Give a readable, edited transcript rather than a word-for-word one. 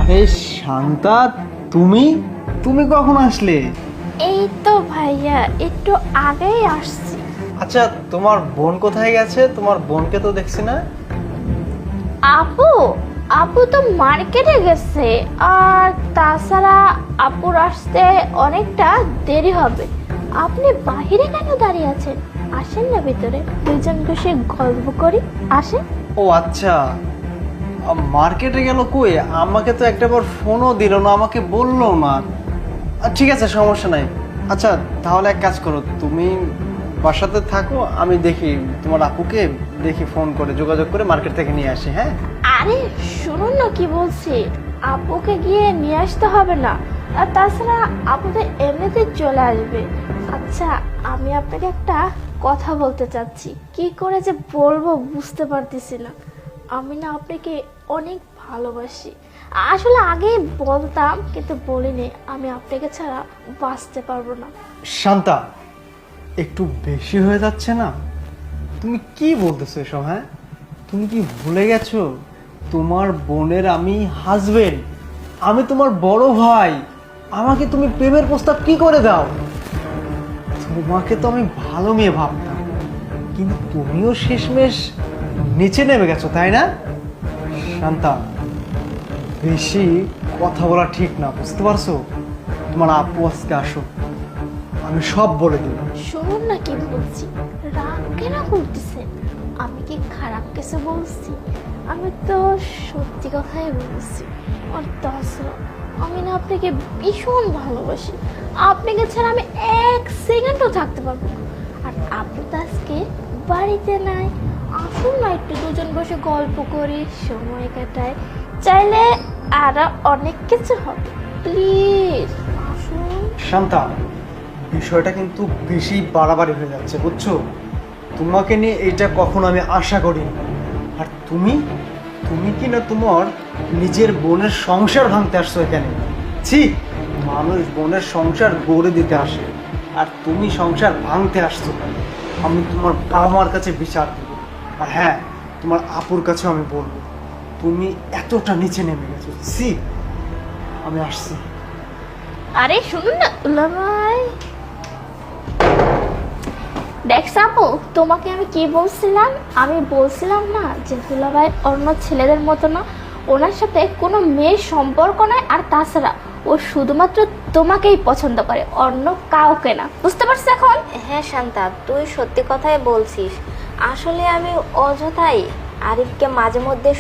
আরে শান্তা, তুমি তুমি কখন আসলে? এই তো ভাইয়া একটু আগেই আসছি। আচ্ছা, তোমার বোন কোথায় গেছে? তোমার বোনকে তো দেখছি না। আপু আপু তো মার্কেটে গেছে, আর তাছাড়া আপুর আসতে অনেকটা দেরি হবে। আপনি বাহিরে কেন দাঁড়িয়ে আছেন? আসেন না ভিতরে, দুইজন বসে গল্প করি। আসেন। ও আচ্ছা, মার্কেটে গেল কই? আমাকে তো একটাবার ফোনও দিল না, আমাকে বললো না। ঠিক আছে, সমস্যা নাই। আচ্ছা তাহলে এক কাজ করো, তুমি বাসাতে থাকো, আমি দেখি তোমার আপুকে দেখি ফোন করে যোগাযোগ করে মার্কেট থেকে নিয়ে আসি। হ্যাঁ আরে শুনুন না কি বলছি, আপুকে গিয়ে নিয়ে আসতে হবে না, আর তাছাড়া আপু তো এমনিতে চলে আসবে। আচ্ছা, আমি আপনাকে একটা কথা বলতে চাচ্ছি, কি করে যে বলবো বুঝতে পারতেছি না। আমি না আপনাকে অনেক ভালোবাসি। আসলে আগেই বলতাম কিন্তু বলিনি, আমি আপনাকে ছাড়া বাঁচতে পারবো না। শান্তা, একটু বেশি হয়ে যাচ্ছে না? তুমি কি বলতেছো এসব? হ্যাঁ, তুমি কি ভুলে গেছো তোমার বোনের আমি হাজবেন্ড, আমি তোমার বড় ভাই। আমাকে তুমি প্রেমের প্রস্তাব কি করে দাও? তোমাকে তো আমি ভালো মেয়ে ভাবতাম, কিন্তু তুমিও শেষমেশ নিচে নেমে গেছো, তাই না? শান্তা, বেশি কথা বলা ঠিক না, বুঝতে পারছো? তোমার আপু আজকে আসো, আমি সব বলে দেবো। শুনুন না কি বলছি, রাগ কেন করতেছেন? আমি কি খারাপ কিছু বলছি? আমি তো সত্যি কথাই বলছি। আর তাছাড়া আমি না আপনাকে ভীষণ ভালোবাসি, আপনাকে ছাড়া আমি এক সেকেন্ডও থাকতে পারবো না। আর আপনি তো আজকে বাড়িতে নাই, আসুন না একটু দুজন বসে গল্প করি, সময় কাটাই, চাইলে আরো অনেক কিছু হবে। প্লিজ আসুন। শান্তা, বিষয়টা কিন্তু বেশি বাড়াবাড়ি হয়ে যাচ্ছে, বুঝছো? তোমাকে নিয়ে এইটা কখনো আমি আশা করিনি। আর তুমি তুমি কি না তোমার নিজের বোনের সংসার ভাঙতে আসছো এখানে? ছি, মানুষ বোনের সংসার গড়ে দিতে আসে, আর তুমি সংসার ভাঙতে আসছো। আমি তোমার বাবা মার কাছে বিচার দেবো, আর হ্যাঁ, তোমার আপুর কাছেও আমি বলবো তুমি এতটা নিচে নেমে গেছো। ছি, আমি আসছি। আরে শুনুন না দুলাভাই, দেখছ আপু, তোমাকে আমি কি বলছিলাম? আমি বলছিলাম না যে দুলাভাই অন্য ছেলেদের মতো না, ওনার সাথে কোনো মেয়ের সম্পর্ক নাই, আর তাছাড়া ও শুধুমাত্র তোমাকেই পছন্দ করে, অন্য কাউকে না। বুঝতে পারছো এখন? হ্যাঁ শান্তা, তুই সত্যি কথাই বলছিস। আসলে আমি অযথাই আরিফকে মাঝে মধ্যে